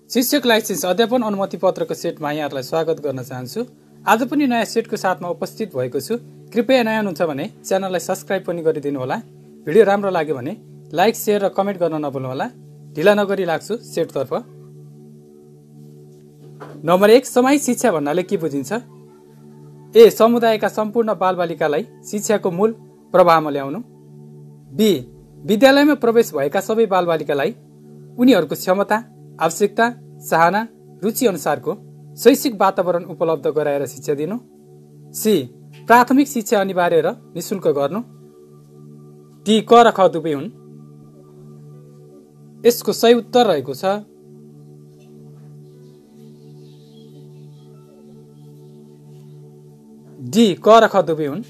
शिक्षक लाइसेन्स अध्यापन अनुमति पत्रको सेटमा यहाँहरूलाई स्वागत गर्न चाहन्छु। आज पनि नयाँ सेटको साथमा उपस्थित भएको छु। कृपया नयाँ हुनुहुन्छ भने च्यानललाई सब्स्क्राइब पनि गरिदिनु होला। भिडियो राम्रो लाग्यो भने लाइक, शेयर र कमेन्ट गर्न नभुल्नु होला। ढिला नगरी लाग्छु सेटतर्फ। नम्बर 1, समाहित शिक्षा भन्नाले के बुझिन्छ? ए. समुदायका सम्पूर्ण बालबालिकालाई शिक्षाको मूल प्रवाहमा ल्याउनु। बी. विद्यालयमा प्रवेश भएका सबै बालबालिकालाई उनीहरूको क्षमता, आवश्यकता, चाहना, रुचि अनुसारको शैक्षिक वातावरण उपलब्ध गराएर शिक्षा दिनु। सी. प्राथमिक शिक्षा अनिवार्य र निशुल्क गर्नु। डी. क र ख दुवै हुन्। यसको सही उत्तर रहेको छ डी. क र ख दुवै हुन्।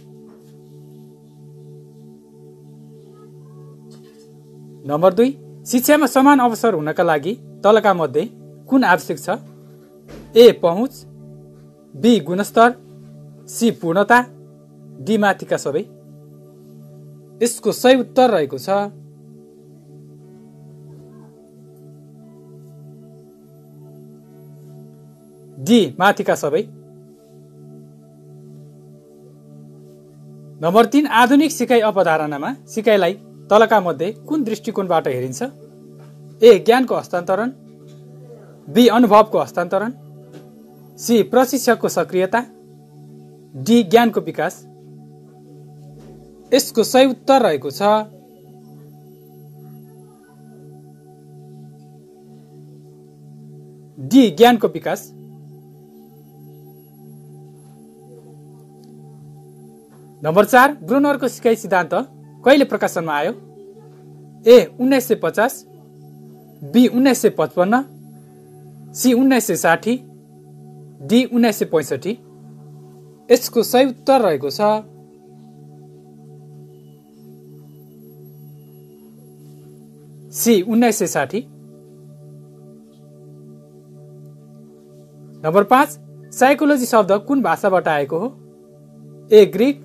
नम्बर 2, शिक्षामा समान अवसर हुनका लागि तलका मध्ये कुन आवश्यक छ? ए. पहुँच, बी. गुणस्तर, सी. पूर्णता, डी. माथिका सबै। यसको सही उत्तर रहेको छ डी. माथिका सबै। नम्बर 3, आधुनिक सिकाइ अवधारणामा सिकाइलाई तलका मध्ये कुन दृष्टिकोणबाट हेरिन्छ? ए. ज्ञानको हस्तान्तरण, बी. अनुभवको हस्तान्तरण, सी. प्रशिक्षकको सक्रियता, डी. ज्ञानको विकास। यसको सही उत्तर रहेको छ डी. ज्ञानको विकास। नम्बर 4, ब्रुनरको सिकाइ सिद्धान्त कहिले प्रकाशनमा आयो? ए. 1950, बी. 1955, सी. 1960, डी. 1965। यसको सही उत्तर रहेको छ सी. 1960। नम्बर 5, साइकोलोजी शब्द कुन भाषाबाट आएको हो? A. Greek,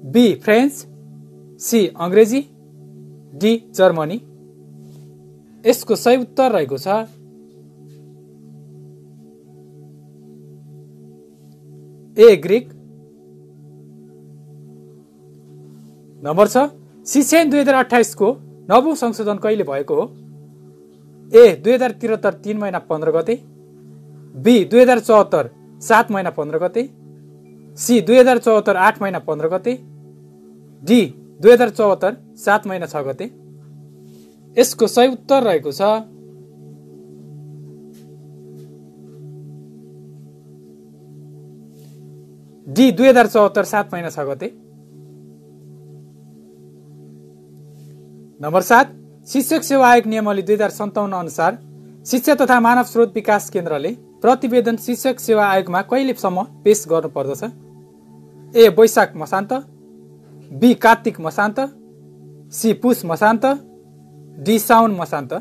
B. French, C. अङ्ग्रेजी, डी. जर्मनी। यसको सही उत्तर रहेको छ ए. ग्रिक। नम्बर 6, शिक्षा ऐन 2028 को 9औं संशोधन कहिले भएको हो? ए. 2073 3 महिना 15 गते, बी. 2074 7 महिना 15 गते, सी. 2074 8 महिना 15 गते, डी. 2074 7 महिना 6 गते। यसको सही उत्तर रहेको छ डी. 2074 7 महिना 6 गते। नम्बर 7, शिक्षक सेवा आयोग नियमावली 2057 अनुसार शिक्षा तथा मानव स्रोत विकास केन्द्रले प्रतिवेदन शिक्षक सेवा आयोगमा कहिलेसम्म पेश गर्नुपर्दछ? ए. वैशाख मसान्त, बी. कार्तिक मसान्त, सी. पुष मसान्त, डी. साउन मसान्त।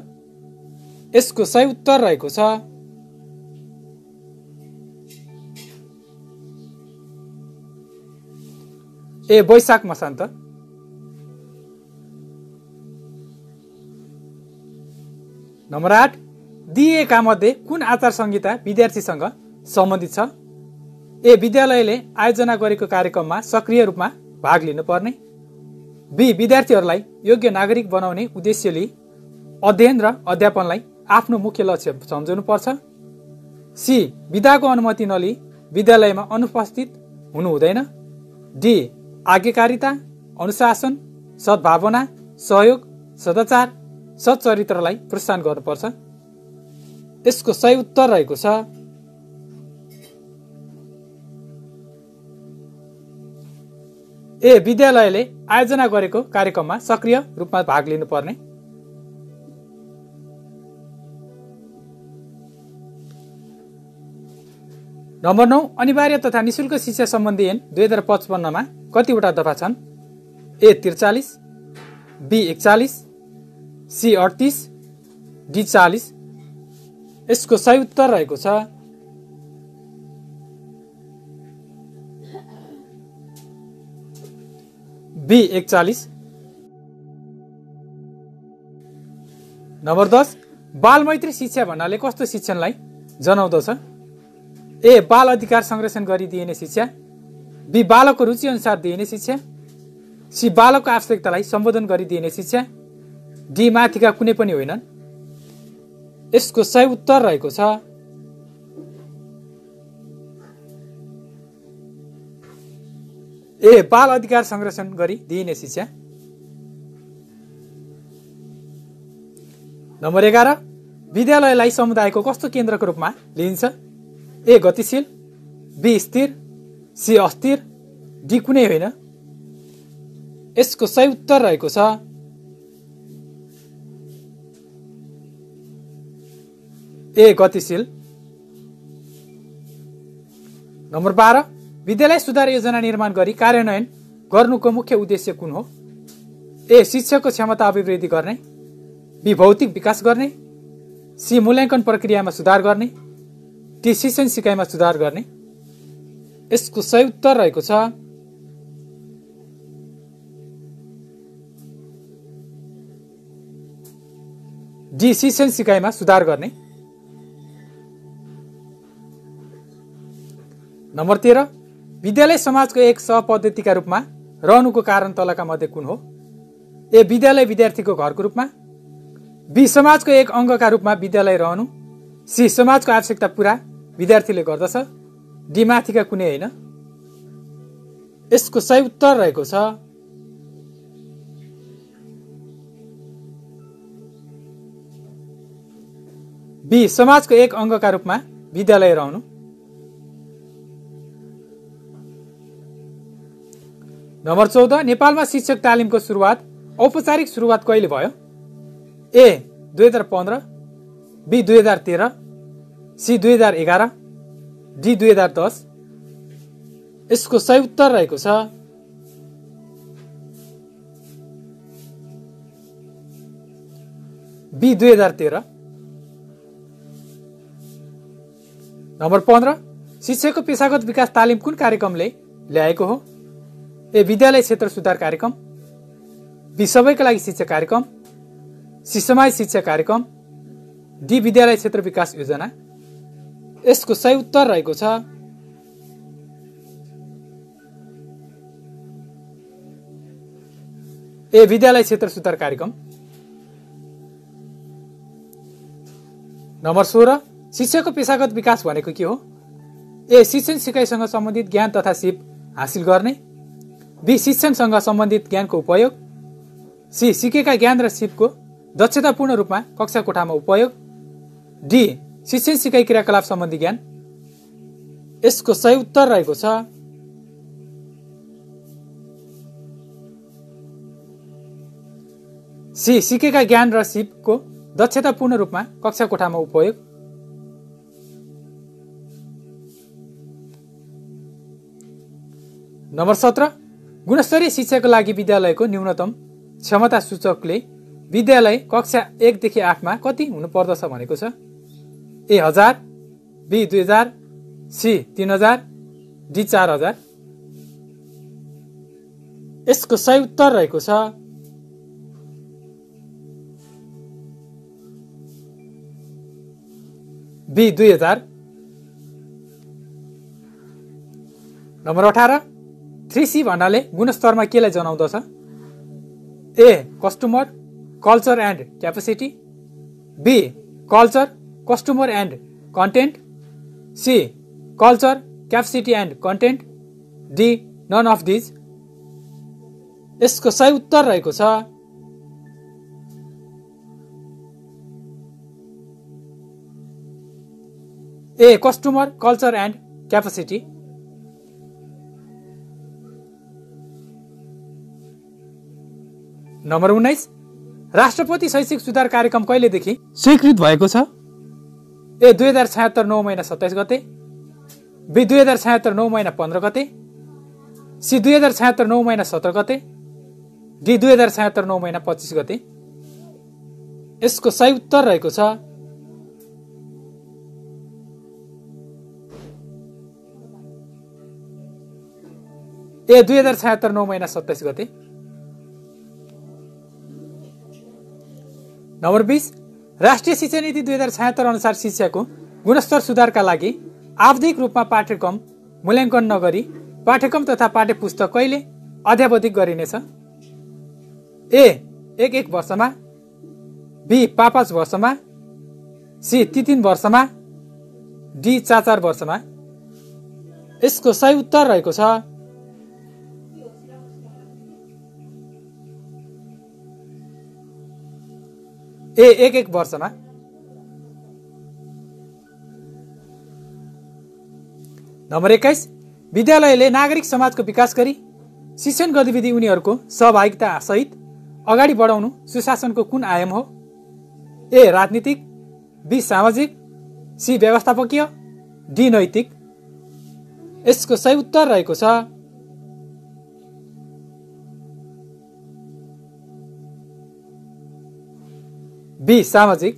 यसको सही उत्तर रहेको छ ए. वैशाख मसान्त। नम्बर 8, दिइएका मध्ये कुन आचार संहिता विद्यार्थीसँग सम्बन्धित छ? ए. विद्यालयले आयोजना गरेको कार्यक्रममा सक्रिय रूपमा भाग लिनुपर्ने, बी. विद्यार्थीहरूलाई योग्य नागरिक बनाउने उद्देश्यले अध्ययन र अध्यापनलाई आफ्नो मुख्य लक्ष्य सम्झनु पर्छ, सी. विधाको अनुमति नलिई विद्यालयमा अनुपस्थित हुनु हुँदैन, डी. आज्ञाकारिता, अनुशासन, सद्भावना, सहयोग, सदाचार, सच्चरित्रलाई प्रोत्साहन गर्नुपर्छ। यसको सही उत्तर रहेको छ ए. विद्यालयले आयोजना गरेको कार्यक्रममा सक्रिय रूपमा भाग लिनुपर्ने। नम्बर 9, अनिवार्य तथा निशुल्क शिक्षा सम्बन्धी ऐन 2055 मा कतिवटा दफा छन्? ए. 43, बी. 41, सी. 38, डी. 40। यसको सही उत्तर रहेको छ बी. 41। नम्बर 10, बालमैत्री शिक्षा भन्नाले कस्तो शिक्षणलाई जनाउँदछ? ए. बाल अधिकार संरक्षण गरी दिइने शिक्षा। बी. बालकको रुचि अनुसार दिइने शिक्षा। सी. बालकको आवश्यकतालाई सम्बोधन गरी दिइने शिक्षा। डी. माथिका कुनै पनि होइनन्। यसको सही उत्तर रहेको छ ए. बाल अधिकार संरक्षण गरी दिइने शिक्षा। नम्बर 11, विद्यालयलाई समुदायको कस्तो केन्द्रको रूपमा लिइन्छ? ए. गतिशील, बी. स्थिर, सी. अस्थिर, डी. कुनै होइन। यसको सही उत्तर रहेको छ ए. गतिशील। नम्बर 12, विद्यालय सुधार योजना निर्माण गरी कार्यान्वयन गर्नुको मुख्य उद्देश्य कुन हो? ए. शिक्षकको क्षमता अभिवृद्धि गर्ने, बी. भौतिक विकास गर्ने, सी. मूल्याङ्कन प्रक्रियामा सुधार गर्ने, डी. शिक्षण सिकाइमा सुधार गर्ने। यसको सही उत्तर रहेको छ डी. शिक्षण सिकाइमा सुधार गर्ने। नम्बर 13, विद्यालय समाजको एक सहपद्धतिका रूपमा रहनुको कारण तलका मध्ये कुन हो? ए. विद्यालय विद्यार्थीको घरको रूपमा, बी. समाजको एक अङ्गका रूपमा विद्यालय रहनु, सी. समाजको आवश्यकता पूरा विद्यार्थीले गर्दछ, डी. माथिका कुनै होइन। यसको सही उत्तर रहेको छ बी. समाजको एक अङ्गका रूपमा विद्यालय रहनु। नम्बर 14, नेपालमा शिक्षक तालिमको सुरुवात औपचारिक सुरुवात कहिले भयो? ए. 2015, बी. 2013, सी. 2011, डी. 2010। यसको सही उत्तर रहेको छ बी. 2013। नम्बर 15, शिक्षकको पेशागत विकास तालिम कुन कार्यक्रमले ल्याएको हो? ए. विद्यालय क्षेत्र सुधार कार्यक्रम, बी. सबैका लागि शिक्षा कार्यक्रम, सी. समाज शिक्षा कार्यक्रम, डी. विद्यालय क्षेत्र विकास योजना। यसको सही उत्तर रहेको छ ए. विद्यालय क्षेत्र सुधार कार्यक्रम। नम्बर 16, शिक्षाको पेशागत विकास भनेको के हो? ए. शिक्षण सिकाइसँग सम्बन्धित ज्ञान तथा सिप हासिल गर्ने, बी. शिक्षणसँग सम्बन्धित ज्ञानको उपयोग, सी. सिकेका ज्ञान र सिपको दक्षतापूर्ण रूपमा कक्षा कोठामा उपयोग, डी. शिक्षण सिकाइ क्रियाकलाप सम्बन्धी ज्ञान। यसको सही उत्तर रहेको छ सी. सिकेका ज्ञान र सिपको दक्षतापूर्ण रूपमा कक्षा कोठामा उपयोग। नम्बर 17, गुणस्तरीय शिक्षाको लागि विद्यालयको न्यूनतम क्षमता सूचकले विद्यालय कक्षा 1 देखि 8 मा कति हुनु पर्दछ भनेको छ? ए. 1000, बी. 2000, सी. 3000, डी. 4000। यसको सही उत्तर रहेको छ बी. 2000। नम्बर 18, 3C भन्नाले गुणस्तरमा केलाई जनाउँदछ? A. Customer, culture and capacity, B. Culture, customer and content, C. Culture, capacity and content, D. None of these. यसको सही उत्तर रहेको छ A. Customer, culture and capacity. Number 19, राष्ट्रपति शैक्षिक सुधार कार्यक्रम कहिलेदेखि स्वीकृत भएको छ? ए. 2076 9 महिना 27 गते, बी. 2076 9 महिना 15 गते, सी. 2076 9 महिना 17 गते, डी. 2076 9 महिना 25 गते। यसको सही उत्तर रहेको छ ए. 2076 9 महिना 27 गते। नम्बर 20, राष्ट्रिय शिक्षा नीति 2076 अनुसार शिक्षाको गुणस्तर सुधारका लागि आवधिक रूपमा पाठ्यक्रम मूल्याङ्कन नगरी पाठ्यक्रम तथा पाठ्यपुस्तक कहिले अध्यावधिक गरिनेछ? ए 1 वर्षमा, बी 5 वर्षमा, सी 3 वर्षमा, डी 4 वर्षमा। यसको सही उत्तर रहेको छ ए 1 वर्षमा। नम्बर 21, विद्यालयले नागरिक समाजको विकास गरी शिक्षण गतिविधि उनीहरूको सहभागिता सहित अगाडि बढाउनु सुशासनको कुन आयाम हो? ए राजनीतिक, बी सामाजिक, सी व्यवस्थापकीय, डी नैतिक। यसको सही उत्तर रहेको छ बी सामाजिक।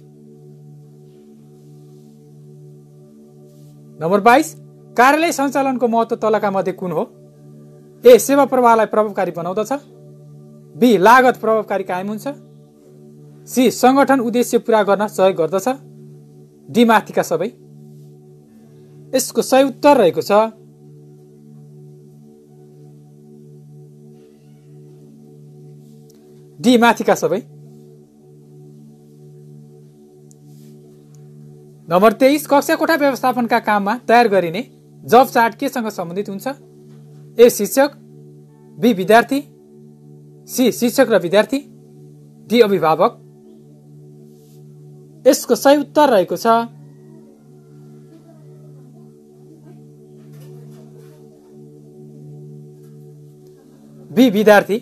नम्बर 22, कार्यालय सञ्चालनको महत्त्व तलका मध्ये कुन हो? ए सेवा प्रवाहलाई प्रभावकारी बनाउँदछ, बी लागत प्रभावकारी कायम हुन्छ, सी संगठन उद्देश्य पूरा गर्न सहयोग गर्दछ, डी माथिका सबै। यसको सही उत्तर रहेको छ डी माथिका सबै। नम्बर 23, कक्षा कोठा व्यवस्थापनका काममा तयार गरिने जब चार्ट केसँग सम्बन्धित हुन्छ? ए शिक्षक, बी विद्यार्थी, सी शिक्षक र विद्यार्थी, डी अभिभावक। यसको सही उत्तर रहेको छ बी विद्यार्थी।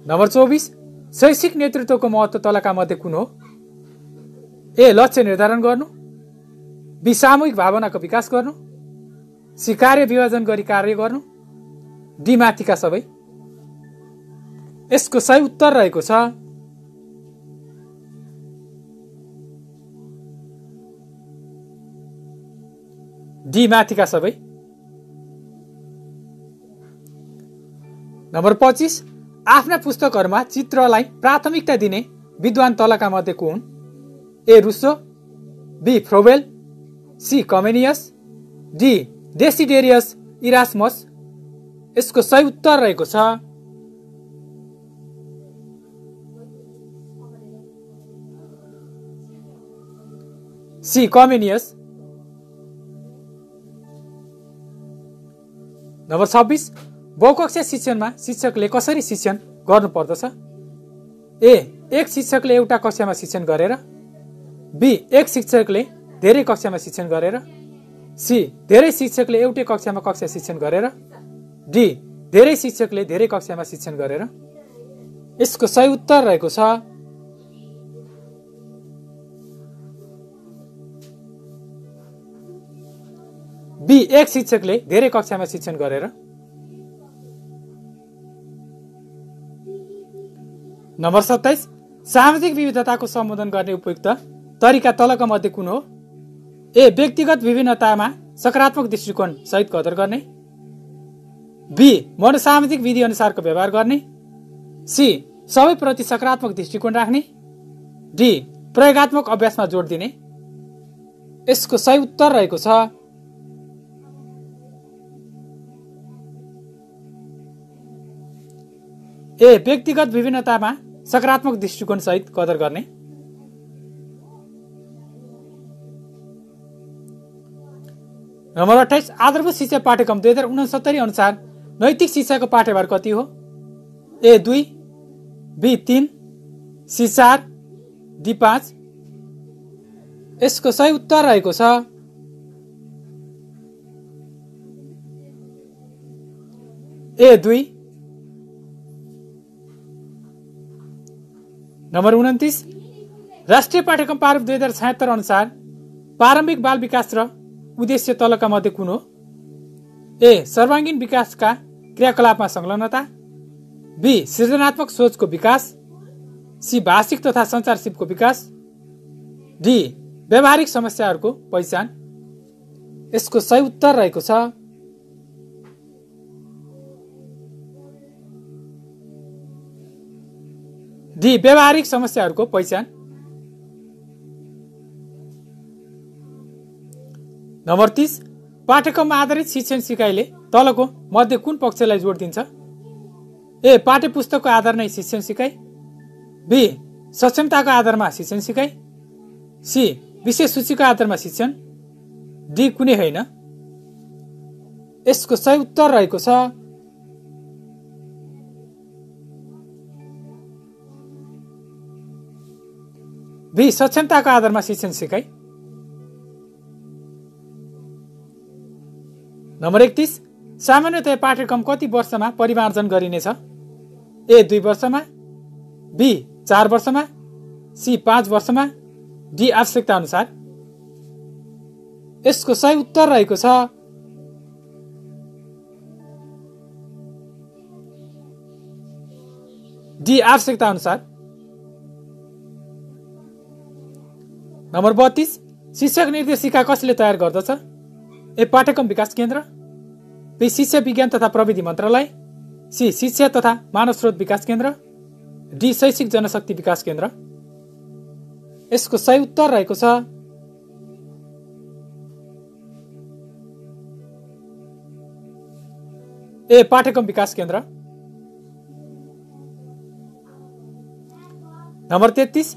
नम्बर 24, शैक्षिक नेतृत्वको महत्त्व तलका मध्ये कुन हो? ए लक्ष्य निर्धारण गर्नु, बी सामूहिक भावनाको विकास गर्नु, सी कार्य विभाजन गरी कार्य गर्नु, डी माथिका सबै। यसको सही उत्तर रहेको छ डी माथिका सबै। नम्बर 25, आफ्ना पुस्तकहरूमा चित्रलाई प्राथमिकता दिने विद्वान तलका मध्ये को हुन्? A Rousseau, B Froebel, C Comenius, D Desiderius Erasmus. यसको सही उत्तर रहेको छ सी कमेनियस। नम्बर 26, बहुकक्षीय शिक्षणमा शिक्षकले कसरी शिक्षण गर्नुपर्दछ? ए एक शिक्षकले एउटा कक्षामा शिक्षण गरेर, बी एक शिक्षकले धेरै कक्षामा शिक्षण गरेर, सी धेरै शिक्षकले एउटै कक्षामा कक्षा शिक्षण गरेर, डी धेरै शिक्षकले धेरै कक्षामा शिक्षण गरेर। यसको सही उत्तर रहेको छ बी एक शिक्षकले धेरै कक्षामा शिक्षण गरेर। नम्बर 27, सामाजिक विविधताको सम्बोधन गर्ने उपयुक्त तरिका तलका मध्ये कुन हो? ए व्यक्तिगत विभिन्नतामा सकारात्मक दृष्टिकोण सहित कदर गर्ने, बी मनोसामाजिक विधि अनुसारको व्यवहार गर्ने, सी सबै प्रति सकारात्मक दृष्टिकोण राख्ने, डी प्रयोगात्मक अभ्यासमा जोड दिने। यसको सही उत्तर रहेको छ ए व्यक्तिगत विभिन्नतामा सकारात्मक दृष्टिकोण सहित कदर गर्ने। नम्बर 28, आधारभूत शिक्षा पाठ्यक्रम 2069 अनुसार नैतिक शिक्षाको पाठ्यभार कति हो? ए 2, बी 3, सी 4, डी 5। यसको सही उत्तर रहेको छ ए 2। नम्बर 29, राष्ट्रिय पाठ्यक्रम प्रारूप 2076 अनुसार प्रारम्भिक बाल विकास र उद्देश्य तलका मध्ये कुन हो? ए सर्वाङ्गीण विकासका क्रियाकलापमा संलग्नता, बी सृजनात्मक सोचको विकास, सी भाषिक तथा सञ्चार सिपको विकास, डी व्यावहारिक समस्याहरूको पहिचान। यसको सही उत्तर रहेको छ डी व्यावहारिक समस्याहरूको पहिचान। नम्बर 30 पाठ्यक्रममा आधारित शिक्षण सिकाइले तलको मध्ये कुन पक्षलाई जोड दिन्छ? ए पाठ्यपुस्तकको आधार नै शिक्षण सिकाइ, बी सक्षमताको आधारमा शिक्षण सिकाइ, सी विषय सूचीको आधारमा शिक्षण, डी कुनै होइन। यसको सही उत्तर रहेको छ बी सक्षमताको आधारमा शिक्षण सिकाइ। नम्बर 31 सामान्यतया पाठ्यक्रम कति वर्षमा परिमार्जन गरिनेछ? ए 2 वर्षमा, बी 4 वर्षमा, सी 5 वर्षमा, डी आवश्यकता अनुसार। यसको सही उत्तर रहेको छ डी आवश्यकता अनुसार। नम्बर 32 शिक्षक निर्देशिका कसले तयार गर्दछ? ए पाठ्यक्रम विकास केन्द्र, बी शिक्षा विज्ञान तथा प्रविधि मन्त्रालय, सी शिक्षा तथा मानव स्रोत विकास केन्द्र, डी शैक्षिक जनशक्ति विकास केन्द्र। यसको सही उत्तर रहेको छ ए पाठ्यक्रम विकास केन्द्र। नम्बर 33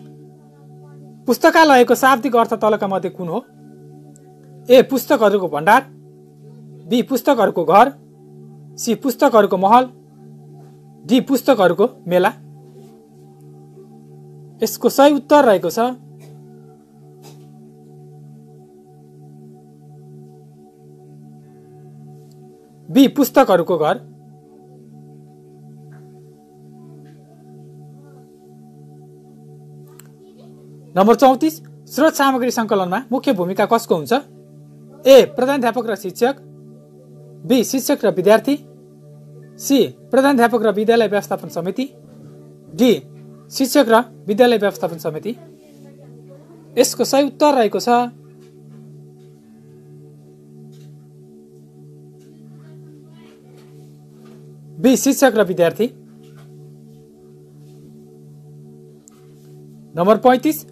पुस्तकालयको शाब्दिक अर्थ तलका मध्ये कुन हो? ए पुस्तकहरूको भण्डार, बी पुस्तकहरूको घर, सी पुस्तकहरूको महल, डी पुस्तकहरूको मेला। यसको सही उत्तर रहेको छ बी पुस्तकहरूको घर। नम्बर 34 स्रोत सामग्री सङ्कलनमा मुख्य भूमिका कसको हुन्छ? ए प्रधानाध्यापक र शिक्षक, बी शिक्षक र विद्यार्थी, सी प्रधानाध्यापक र विद्यालय व्यवस्थापन समिति, डी शिक्षक र विद्यालय व्यवस्थापन समिति। यसको सही उत्तर रहेको छ बी शिक्षक र विद्यार्थी। नम्बर 35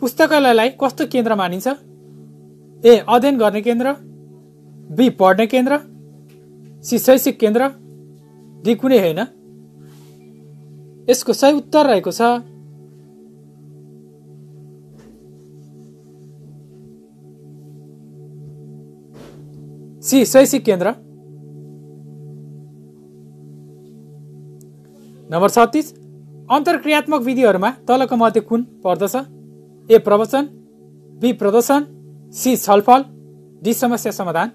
पुस्तकालयलाई कस्तो केन्द्र मानिन्छ? ए अध्ययन गर्ने केन्द्र, बी पढ्ने केन्द्र, सी शैक्षिक केन्द्र, डी कुनै होइन। यसको सही उत्तर रहेको छ सी शैक्षिक केन्द्र। नम्बर 36 अन्तर्क्रियात्मक विधिहरूमा तलको मध्ये कुन पर्दछ? ए प्रवचन, बी प्रदर्शन, सी छलफल, डी समस्या समाधान।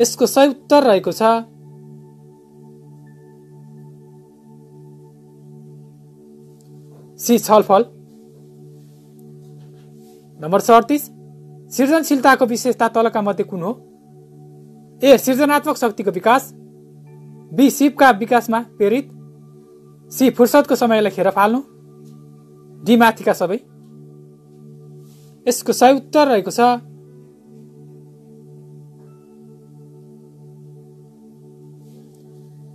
यसको सही उत्तर रहेको छ सी छलफल। नम्बर 38 सृजनशीलताको विशेषता तलका मध्ये कुन हो? ए सृजनात्मक शक्तिको विकास, बी सिपका विकासमा प्रेरित, सी फुर्सदको समयलाई खेर फाल्नु, डी माथिका सबै। यसको सही उत्तर रहेको छ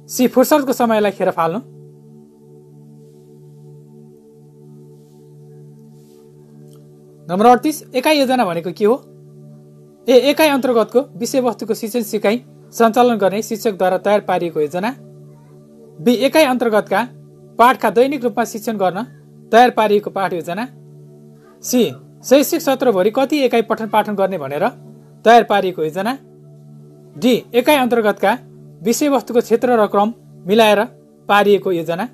सी फुर्सदको समयलाई खेर फाल्नु। नम्बर 38 एकाइ योजना भनेको के हो? ए एकाइ अन्तर्गतको विषयवस्तुको शिक्षण सिकाइ सञ्चालन गर्ने शिक्षकद्वारा तयार पारिएको योजना, बी एकाइ अन्तर्गतका पाठका दैनिक रूपमा शिक्षण गर्न तयार पारिएको पाठ योजना, सी शैक्षिक सत्रभरि कति एकाइ पठन पाठन गर्ने भनेर तयार पारिएको योजना, डी एकाइ अन्तर्गतका विषयवस्तुको क्षेत्र र क्रम मिलाएर पारिएको योजना।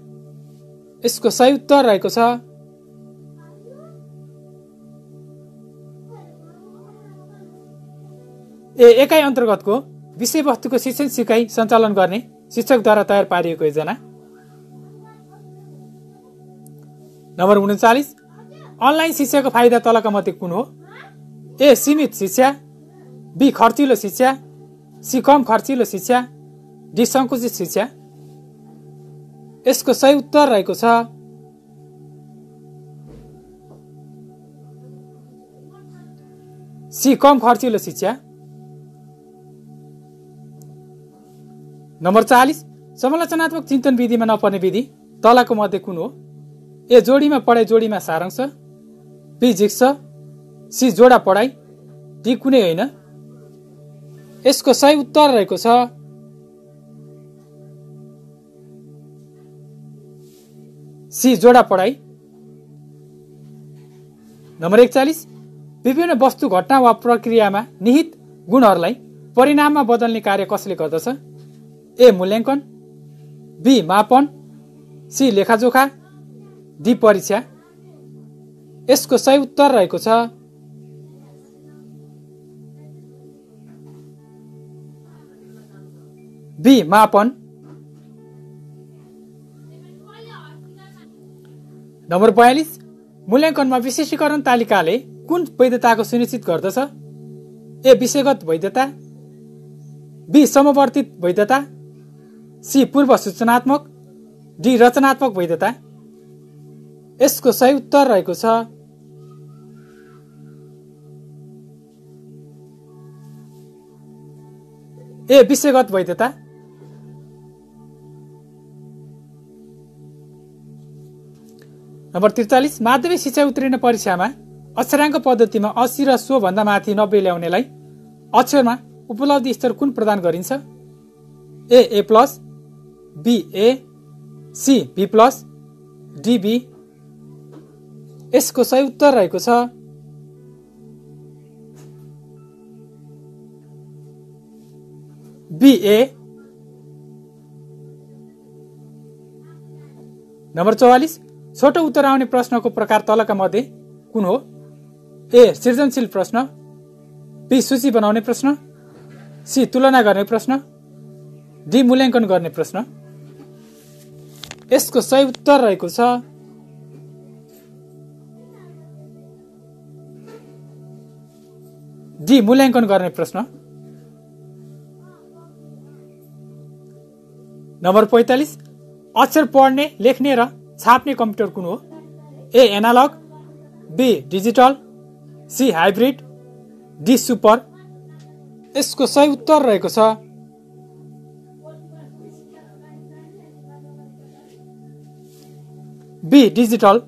यसको सही उत्तर रहेको छ ए एकाइ अन्तर्गतको विषयवस्तुको शिक्षण सिकाइ सञ्चालन गर्ने शिक्षकद्वारा तयार पारिएको योजना। नम्बर 39 अनलाइन शिक्षाको फाइदा तलका मध्ये कुन हो? ए सीमित शिक्षा, बी खर्चिलो शिक्षा, सी कम खर्चिलो शिक्षा, डी संकुचित शिक्षा। यसको सही उत्तर रहेको छ सी कम खर्चिलो शिक्षा। नम्बर 40 समालोचनात्मक चिन्तन विधिमा नपर्ने विधि तलको मध्ये कुन हो? ए जोडीमा पढाइ जोडीमा सारांश, बी जिक्स, सी जोडा पढाइ, डी कुनै होइन। यसको सही उत्तर रहेको छ सी जोडा पढाइ। नम्बर 41, विभिन्न वस्तु घटना वा प्रक्रियामा निहित गुणहरूलाई परिणाममा बदल्ने कार्य कसले गर्दछ? ए मूल्याङ्कन, बी मापन, सी लेखाजोखा, डी परीक्षा। यसको सही उत्तर रहेको छ बी मापन। नम्बर 42, मूल्याङ्कनमा विशेषीकरण तालिकाले कुन वैधताको सुनिश्चित गर्दछ? ए विषयगत वैधता, बी समवर्तित वैधता, सी पूर्व सूचनात्मक, डी रचनात्मक वैधता। यसको सही उत्तर रहेको छ ए विषयगत वैधता। नम्बर 43, माध्यमिक शिक्षा उत्तीर्ण परीक्षामा अक्षराङ्क पद्धतिमा 80 र 100 भन्दा माथि 90 ल्याउनेलाई अक्षरमा उपलब्धि स्तर कुन प्रदान गरिन्छ? A plus, B A, C B plus, D B. यसको सही उत्तर रहेको छ बी ए। नम्बर 44, छोटो उत्तर आउने प्रश्नको प्रकार तलका मध्ये कुन हो? ए सृजनशील प्रश्न, बी सूची बनाउने प्रश्न, सी तुलना गर्ने प्रश्न, डी मूल्याङ्कन गर्ने प्रश्न। यसको सही उत्तर रहेको छ डी मूल्याङ्कन गर्ने प्रश्न। नम्बर 45, अक्षर पढ्ने, लेख्ने र छाप्ने कम्प्युटर कुन हो? A analogue, B digital, C hybrid, D super. यसको सही उत्तर रहेको छ बी डिजिटल।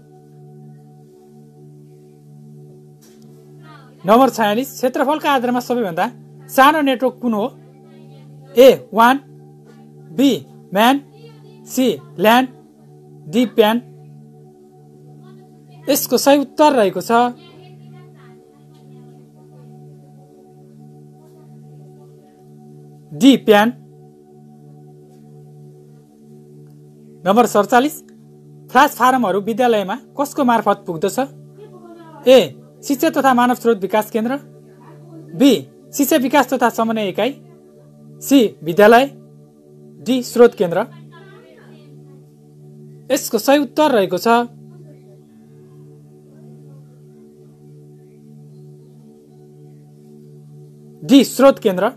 नम्बर 46, क्षेत्रफलका आधारमा सबैभन्दा सानो नेटवर्क कुन हो? ए वान, B MAN, C LAN, D PAN. यसको सही उत्तर रहेको छ डी प्यान। नम्बर 47, फ्ल्यास फारमहरू विद्यालयमा कसको मार्फत पुग्दछ? ए शिक्षा तथा मानव स्रोत विकास केन्द्र, बी शिक्षा विकास तथा समन्वय इकाइ, सी विद्यालय, डी स्रोत केन्द्र। यसको सही उत्तर रहेको छ डी स्रोत केन्द्र।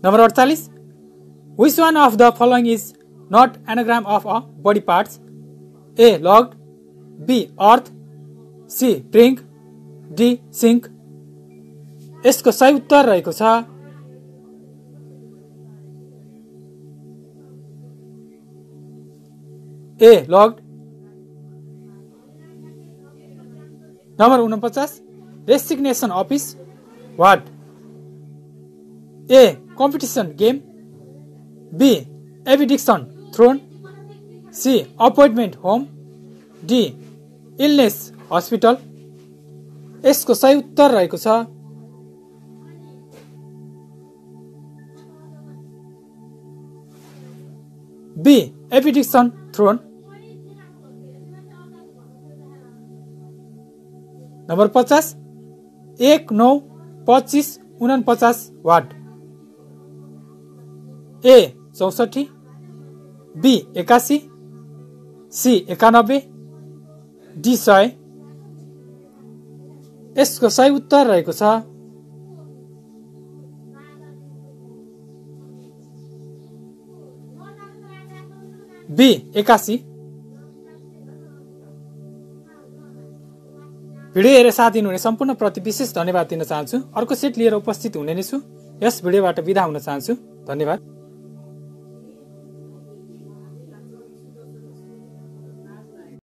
Number 48, which one of the following is not anagram of a body parts? A logged, B earth, C drink, D sink। यसको सही उत्तर रहेको छ A logged। Number 49, resignation office what? A competition game, B abdication throne, C appointment home, D illness hospital. यसको सही उत्तर रहेको छ B abdication throne. Number 50, 1 9 25 49 what? A 64, B 81, C 91, D 100। यसको सही उत्तर रहेको छ बी 81। भिडियो हेरेर साथ दिनुहुने सम्पूर्ण प्रति विशेष धन्यवाद दिन चाहन्छु। अर्को सेट लिएर उपस्थित हुने नै छु। यस भिडियोबाट बिदा हुन चाहन्छु। धन्यवाद।